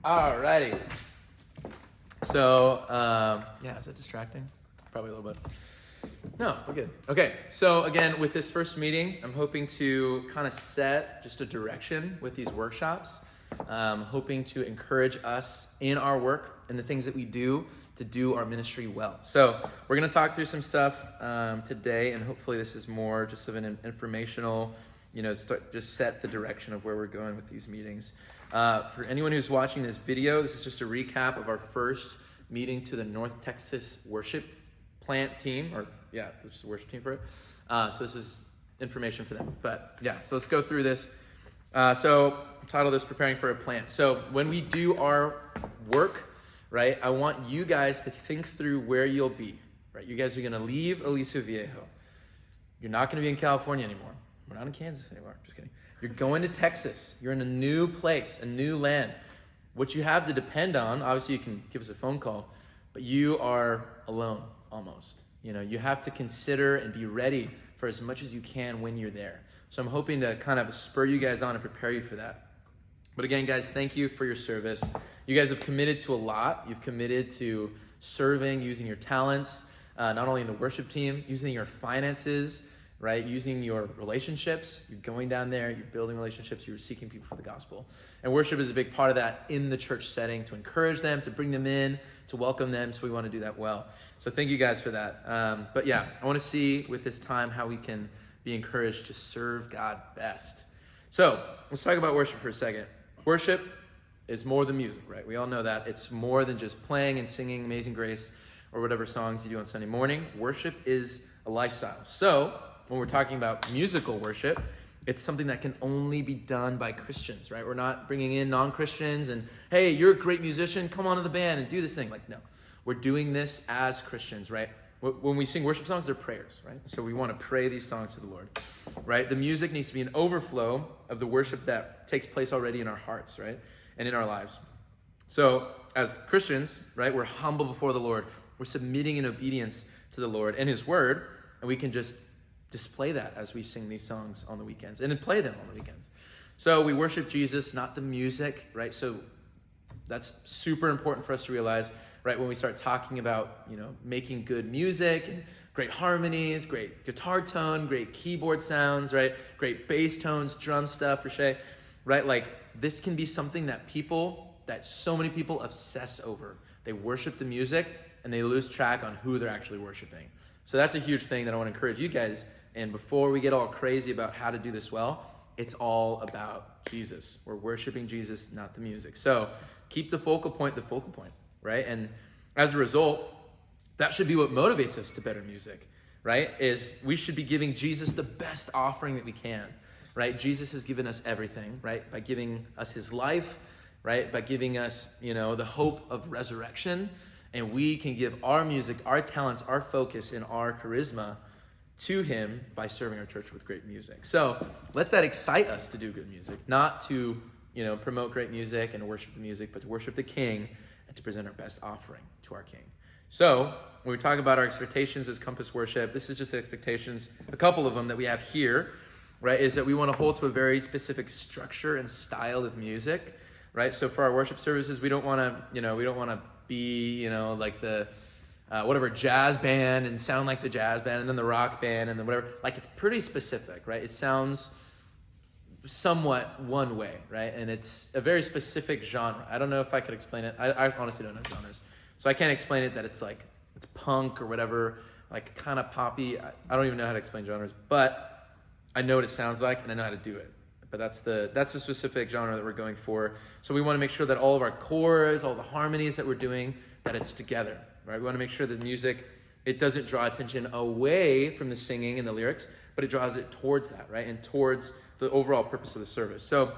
Alrighty. So, is that distracting? Probably a little bit. No, we're good. Okay, so again, with this first meeting, I'm hoping to kind of set just a direction with these workshops. Hoping to encourage us in our work and the things that we do to do our ministry well. So we're going to talk through some stuff today, and hopefully this is more just of an informational, just set the direction of where we're going with these meetings. For anyone who's watching this video, this is just a recap of our first meeting to the North Texas worship plant team, there's just a worship team for it. So this is information for them. But so let's go through this. So title this Preparing for a Plant. So when we do our work, right, I want you guys to think through where you'll be, right? You guys are going to leave Aliso Viejo. You're not going to be in California anymore. We're not in Kansas anymore. Just kidding. You're going to Texas. You're in a new place, a new land. What you have to depend on, obviously you can give us a phone call, but you are alone almost. You have to consider and be ready for as much as you can when you're there. So I'm hoping to kind of spur you guys on and prepare you for that. But again, guys, thank you for your service. You guys have committed to a lot. You've committed to serving, using your talents, not only in the worship team, using your finances, right? Using your relationships. You're going down there, you're building relationships, you're seeking people for the gospel. And worship is a big part of that in the church setting, to encourage them, to bring them in, to welcome them. So we want to do that well. So thank you guys for that. I want to see with this time how we can be encouraged to serve God best. So let's talk about worship for a second. Worship is more than music, right? We all know that. It's more than just playing and singing Amazing Grace or whatever songs you do on Sunday morning. Worship is a lifestyle. So when we're talking about musical worship, it's something that can only be done by Christians, right? We're not bringing in non-Christians and, hey, you're a great musician, come on to the band and do this thing. No, we're doing this as Christians, right? When we sing worship songs, they're prayers, right? So we want to pray these songs to the Lord, right? The music needs to be an overflow of the worship that takes place already in our hearts, right? And in our lives. So as Christians, right, we're humble before the Lord. We're submitting in obedience to the Lord and His Word, and we can just display that as we sing these songs on the weekends and then play them on the weekends. So we worship Jesus, not the music, right? So that's super important for us to realize, right? When we start talking about, making good music and great harmonies, great guitar tone, great keyboard sounds, right? Great bass tones, drum stuff, right? This can be something that so many people obsess over. They worship the music and they lose track on who they're actually worshiping. So that's a huge thing that I want to encourage you guys. And before we get all crazy about how to do this well, it's all about Jesus. We're worshiping Jesus, not the music. So keep the focal point, right? And as a result, that should be what motivates us to better music, right? Is we should be giving Jesus the best offering that we can, right? Jesus has given us everything, right? By giving us His life, right? By giving us, the hope of resurrection. And we can give our music, our talents, our focus, and our charisma to Him by serving our church with great music. So let that excite us to do good music, not to, promote great music and worship the music, but to worship the King and to present our best offering to our King. So when we talk about our expectations as Compass Worship, this is just the expectations, a couple of them that we have here, right, is that we want to hold to a very specific structure and style of music, right? So for our worship services, we don't want to be, like the whatever jazz band and sound like the jazz band and then the rock band and then whatever. It's pretty specific, right? It sounds somewhat one way, right? And it's a very specific genre. I don't know if I could explain it. I honestly don't know genres. So I can't explain it that it's punk or whatever, kind of poppy. I don't even know how to explain genres, but I know what it sounds like and I know how to do it. But that's the specific genre that we're going for. So we want to make sure that all of our chords, all the harmonies that we're doing, that it's together, right? We want to make sure that the music, it doesn't draw attention away from the singing and the lyrics, but it draws it towards that, right? And towards the overall purpose of the service. So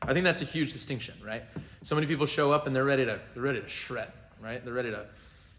I think that's a huge distinction, right? So many people show up and they're ready to shred, right? They're ready to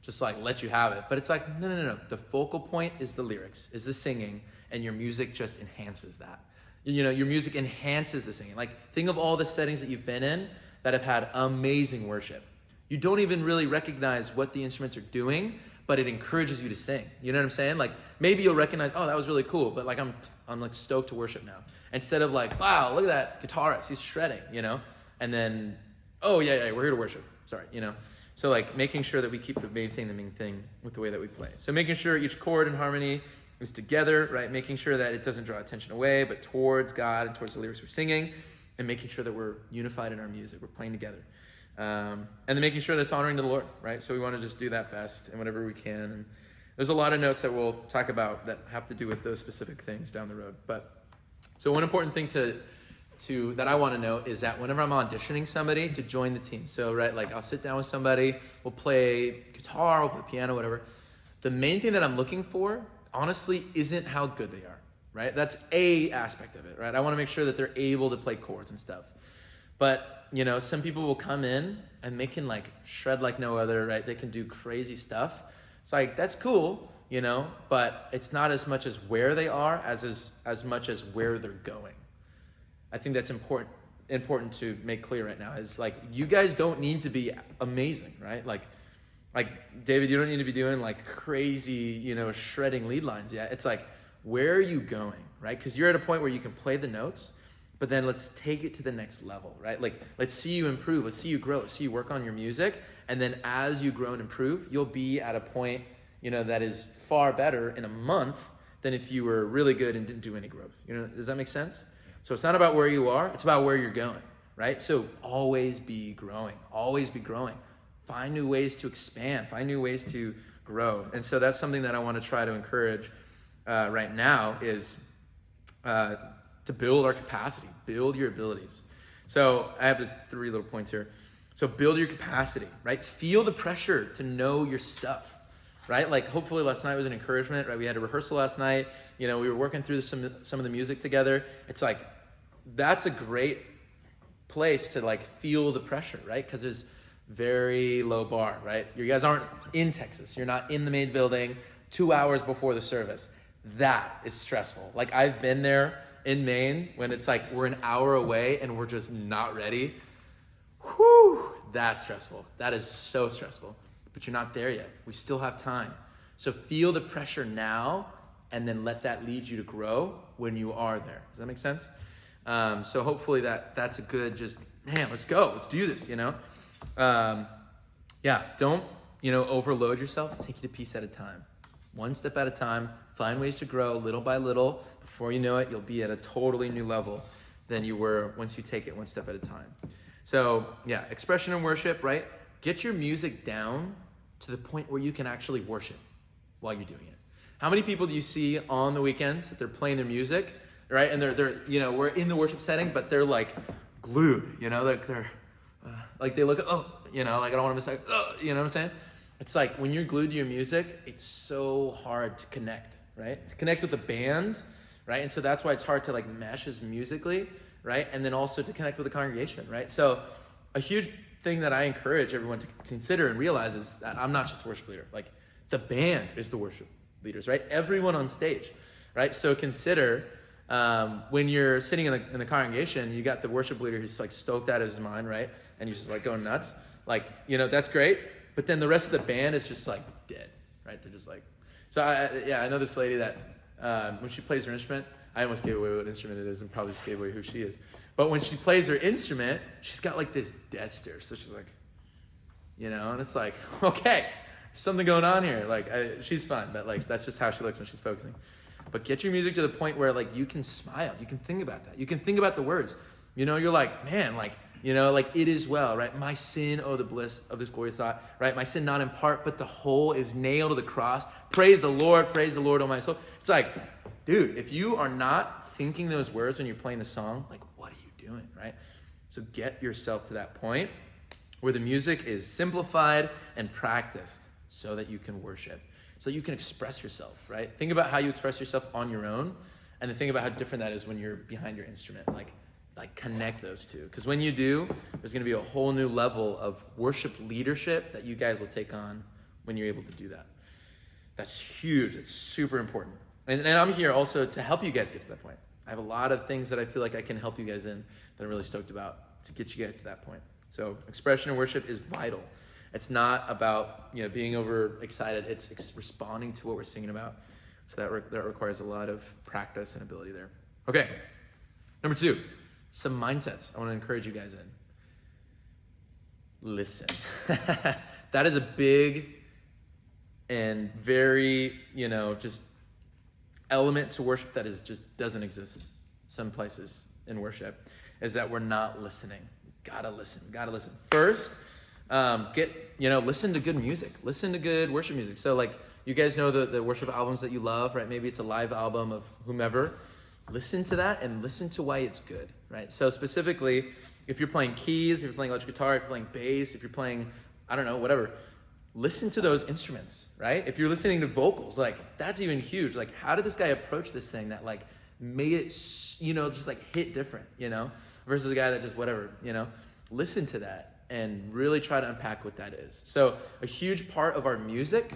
just let you have it. But it's no. The focal point is the lyrics, is the singing, and your music just enhances that. Your music enhances the singing. Think of all the settings that you've been in that have had amazing worship. You don't even really recognize what the instruments are doing, but it encourages you to sing. You know what I'm saying? Maybe you'll recognize, oh, that was really cool, but I'm stoked to worship now. Instead of wow, look at that guitarist, he's shredding, And then Oh, yeah, we're here to worship. Sorry, So like making sure that we keep the main thing with the way that we play. So making sure each chord in harmony is together, right? Making sure that it doesn't draw attention away, but towards God and towards the lyrics we're singing, and making sure that we're unified in our music, we're playing together. And then making sure that it's honoring to the Lord, right? So we want to just do that best and whatever we can. And there's a lot of notes that we'll talk about that have to do with those specific things down the road. But so one important thing that I want to note is that whenever I'm auditioning somebody to join the team, so right, like I'll sit down with somebody, we'll play guitar, we'll play piano, whatever. The main thing that I'm looking for, honestly, isn't how good they are, right? That's a aspect of it, right? I want to make sure that they're able to play chords and stuff. But, some people will come in and they can like shred like no other, right? They can do crazy stuff. It's like, that's cool, but it's not as much as where they are as much as where they're going. I think that's important to make clear right now is like, you guys don't need to be amazing, right? Like David, you don't need to be doing like crazy, shredding lead lines yet. It's like, where are you going, right? Because you're at a point where you can play the notes, but then let's take it to the next level, right? Like, let's see you improve. Let's see you grow. Let's see you work on your music. And then as you grow and improve, you'll be at a point, that is far better in a month than if you were really good and didn't do any growth. Does that make sense? So it's not about where you are, it's about where you're going, right? So always be growing, Find new ways to expand, find new ways to grow. And so that's something that I want to try to encourage right now is to build our capacity, build your abilities. So I have the 3 little points here. So build your capacity, right? Feel the pressure to know your stuff, right? Like hopefully last night was an encouragement, right? We had a rehearsal last night. We were working through some of the music together. It's like, that's a great place to like feel the pressure, right? Because there's very low bar, right? You guys aren't in Texas. You're not in the main building 2 hours before the service. That is stressful. Like I've been there in Maine when it's like we're an hour away and we're just not ready. Whew, that's stressful. That is so stressful. But you're not there yet. We still have time. So feel the pressure now and then let that lead you to grow when you are there. Does that make sense? So hopefully that's a good let's go. Let's do this, Don't, overload yourself. Take it a piece at a time. One step at a time. Find ways to grow little by little. Before you know it, you'll be at a totally new level than you were once you take it one step at a time. So expression and worship, right? Get your music down to the point where you can actually worship while you're doing it. How many people do you see on the weekends that they're playing their music, right? And they're we're in the worship setting, but they're like glued, they're like they look, like I don't want to miss that, you know what I'm saying? It's like when you're glued to your music, it's so hard to connect, right? To connect with the band, right? And so that's why it's hard to like mesh as musically, right? And then also to connect with the congregation, right? So a huge thing that I encourage everyone to consider and realize is that I'm not just a worship leader. Like the band is the worship leaders, right? Everyone on stage, right? So consider when you're sitting in the congregation, you got the worship leader who's like stoked out of his mind, right? And you're just like going nuts. Like, that's great. But then the rest of the band is just like dead, right? They're just like, so I know this lady that when she plays her instrument, I almost gave away what instrument it is and probably just gave away who she is. But when she plays her instrument, she's got like this death stare. So she's like, and it's like, okay, something going on here. Like she's fun, but like that's just how she looks when she's focusing. But get your music to the point where like you can smile, you can think about that, you can think about the words. You're like, man, like like it is well, right? My sin, oh the bliss of this glorious thought, right? My sin not in part, but the whole is nailed to the cross. Praise the Lord, oh my soul. It's like, dude, if you are not thinking those words when you're playing the song, like what are you doing, right? So get yourself to that point where the music is simplified and practiced so that you can worship, so that you can express yourself, right? Think about how you express yourself on your own, and then think about how different that is when you're behind your instrument. Like connect those two. Because when you do, there's going to be a whole new level of worship leadership that you guys will take on when you're able to do that. That's huge. It's super important. And I'm here also to help you guys get to that point. I have a lot of things that I feel like I can help you guys in that I'm really stoked about to get you guys to that point. So expression and worship is vital. It's not about being overexcited. It's responding to what we're singing about. So that requires a lot of practice and ability there. Okay, number 2, some mindsets I want to encourage you guys in. listen. That is a big and very, just element to worship that just doesn't exist some places in worship, is that we're not listening. Gotta listen. First, listen to good music. Listen to good worship music. So like, you guys know the worship albums that you love, right? Maybe it's a live album of whomever. Listen to that and listen to why it's good, right? So specifically, if you're playing keys, if you're playing electric guitar, if you're playing bass, if you're playing, I don't know, whatever, listen to those instruments, right? If you're listening to vocals, like that's even huge. Like, how did this guy approach this thing that like made it, just like hit different, versus a guy that just whatever, listen to that and really try to unpack what that is. So a huge part of our music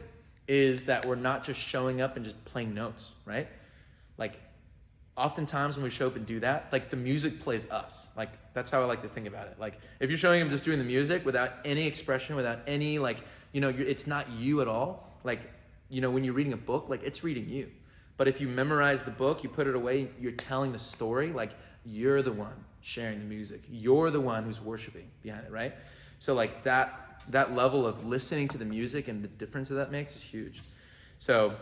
is that we're not just showing up and just playing notes, right? Like, oftentimes when we show up and do that, like the music plays us. Like, that's how I like to think about it. Like, if you're showing up just doing the music without any expression, without any it's not you at all. Like, when you're reading a book, like it's reading you. But if you memorize the book, you put it away, you're telling the story, like you're the one sharing the music. You're the one who's worshiping behind it, right? So like that level of listening to the music and the difference that makes is huge. So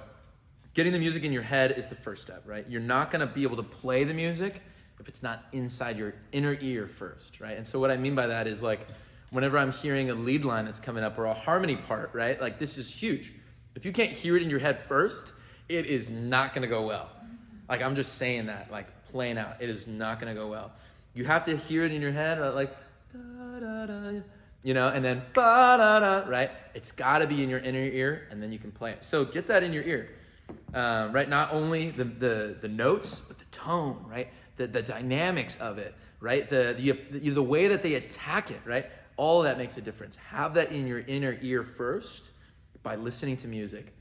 getting the music in your head is the first step, right? You're not going to be able to play the music if it's not inside your inner ear first, right? And so what I mean by that is like, whenever I'm hearing a lead line that's coming up or a harmony part, right? Like, this is huge. If you can't hear it in your head first, it is not going to go well. Like, I'm just saying that, like, plain out. It is not going to go well. You have to hear it in your head, like, da, da, da, and then, ba, da, da, right? It's got to be in your inner ear, and then you can play it. So get that in your ear, right? Not only the notes, but the tone, right? The dynamics of it, right? The way that they attack it, right? All of that makes a difference. Have that in your inner ear first by listening to music,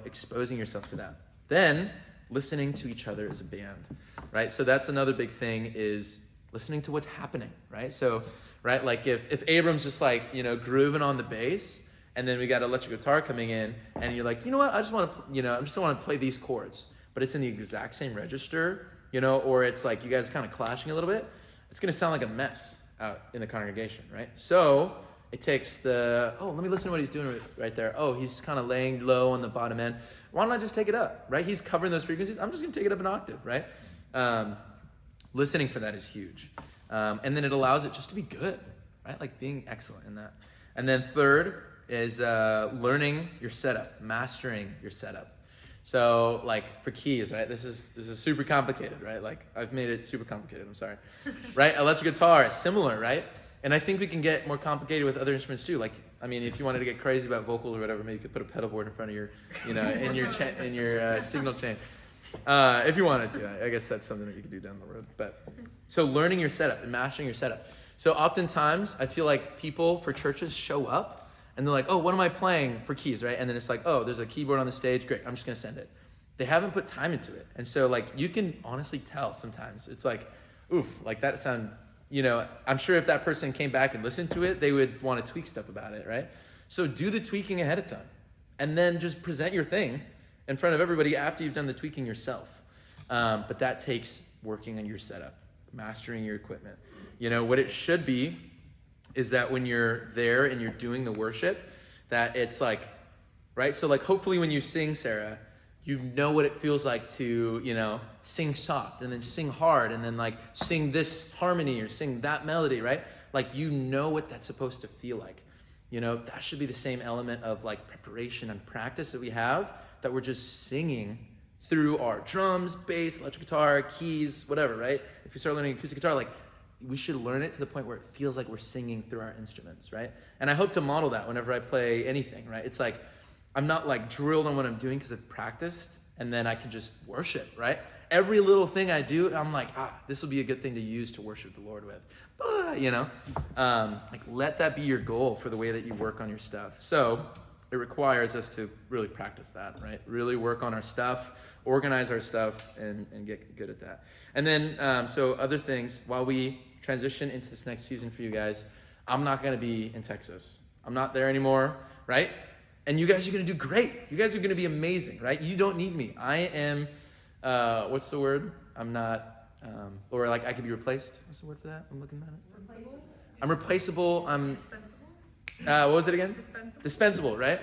exposing yourself to that. Then listening to each other as a band, right? So that's another big thing, is listening to what's happening, right? So, right, like if Abram's just like, grooving on the bass, and then we got electric guitar coming in, and you're like, you know what, I just want to play these chords, but it's in the exact same register, or it's like you guys are kind of clashing a little bit, it's going to sound like a mess out in the congregation, right? So it takes let me listen to what he's doing right there. Oh, he's kind of laying low on the bottom end. Why don't I just take it up, right? He's covering those frequencies. I'm just going to take it up an octave, right? Listening for that is huge. And then it allows it just to be good, right? Like being excellent in that. And then third is learning your setup, mastering your setup. So like for keys, right? This is super complicated, right? Like I've made it super complicated, I'm sorry. Right? Electric guitar is similar, right? And I think we can get more complicated with other instruments too. Like, I mean, if you wanted to get crazy about vocals or whatever, maybe you could put a pedal board in front of your, in your signal chain. If you wanted to, I guess that's something that you could do down the road. But so learning your setup and mastering your setup. So oftentimes I feel like people for churches show up and they're like, oh, what am I playing for keys, right? And then it's like, oh, there's a keyboard on the stage. Great, I'm just going to send it. They haven't put time into it. And so like you can honestly tell sometimes. It's like, oof, like that sound, I'm sure if that person came back and listened to it, they would want to tweak stuff about it, right? So do the tweaking ahead of time. And then just present your thing in front of everybody after you've done the tweaking yourself. But that takes working on your setup, mastering your equipment. What it should be is that when you're there and you're doing the worship, that it's like, right? So like hopefully when you sing, Sarah, you know what it feels like to, sing soft and then sing hard and then like sing this harmony or sing that melody, right? Like you know what that's supposed to feel like. That should be the same element of like preparation and practice that we have, that we're just singing through our drums, bass, electric guitar, keys, whatever, right? If you start learning acoustic guitar, like we should learn it to the point where it feels like we're singing through our instruments, right? And I hope to model that whenever I play anything, right? It's like, I'm not like drilled on what I'm doing because I've practiced and then I can just worship, right? Every little thing I do, I'm like, this will be a good thing to use to worship the Lord with. Like let that be your goal for the way that you work on your stuff. So it requires us to really practice that, right? Really work on our stuff, organize our stuff, and get good at that. And then, so other things, while we transition into this next season for you guys, I'm not going to be in Texas. I'm not there anymore, right? And you guys are going to do great. You guys are going to be amazing, right? You don't need me. I am, what's the word? I'm not, or like I could be replaced. What's the word for that? I'm looking at it. Replaceable? I'm replaceable. What was it again? Dispensable. Dispensable, right?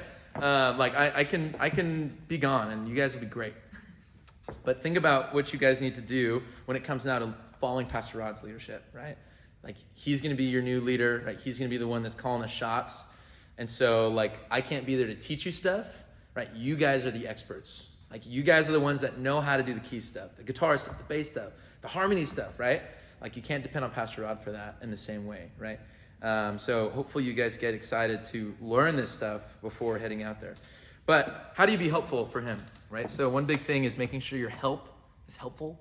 Like I can be gone and you guys will be great. But think about what you guys need to do when it comes now to following Pastor Rod's leadership, right? Like he's going to be your new leader, right? He's going to be the one that's calling the shots. And so like I can't be there to teach you stuff, right? You guys are the experts. Like you guys are the ones that know how to do the key stuff, the guitar stuff, the bass stuff, the harmony stuff, right? Like you can't depend on Pastor Rod for that in the same way, right? So hopefully you guys get excited to learn this stuff before heading out there. But how do you be helpful for him, right? So one big thing is making sure your help is helpful,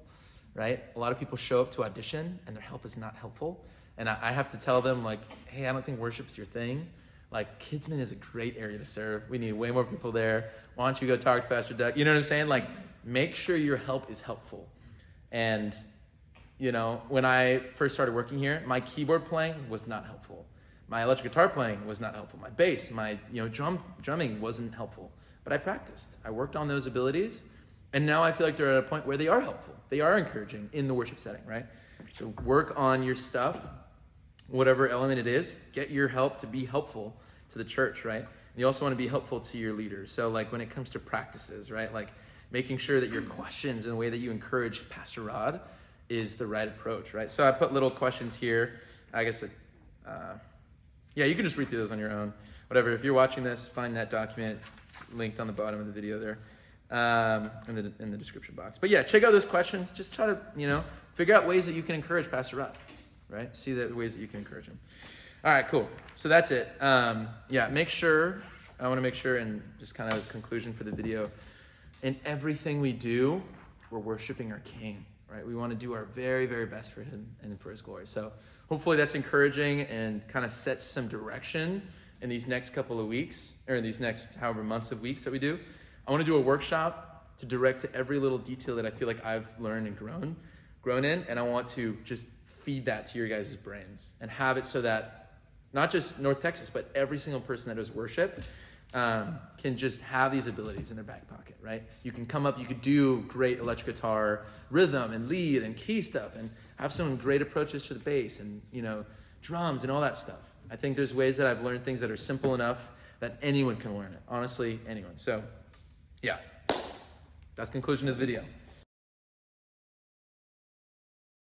right? A lot of people show up to audition and their help is not helpful. And I have to tell them like, hey, I don't think worship's your thing. Like Kidsman is a great area to serve. We need way more people there. Why don't you go talk to Pastor Doug? You know what I'm saying? Like make sure your help is helpful. And you know, when I first started working here, my keyboard playing was not helpful. My electric guitar playing was not helpful. My bass, my drumming wasn't helpful. But I practiced. I worked on those abilities, and now I feel like they're at a point where they are helpful. They are encouraging in the worship setting, right? So work on your stuff, whatever element it is. Get your help to be helpful to the church, right? And you also want to be helpful to your leaders. So like when it comes to practices, right? Like making sure that your questions and the way that you encourage Pastor Rod is the right approach, right? So I put little questions here. I guess, yeah, you can just read through those on your own. Whatever, if you're watching this, find that document linked on the bottom of the video there, in the description box. But yeah, check out those questions. Just try to, figure out ways that you can encourage Pastor Rod, right? See the ways that you can encourage him. All right, cool. So that's it. I want to make sure, and just kind of as a conclusion for the video, in everything we do, we're worshiping our King. Right, we want to do our very, very best for him and for his glory. So hopefully that's encouraging and kind of sets some direction in these next couple of weeks, or in these next however months of weeks that we do. I want to do a workshop to direct to every little detail that I feel like I've learned and grown in, and I want to just feed that to your guys' brains and have it so that not just North Texas, but every single person that does worship can just have these abilities in their back pocket, right? You can come up, you could do great electric guitar, rhythm and lead and key stuff, and have some great approaches to the bass and, drums and all that stuff. I think there's ways that I've learned things that are simple enough that anyone can learn it. Honestly, anyone. So, yeah, that's the conclusion of the video.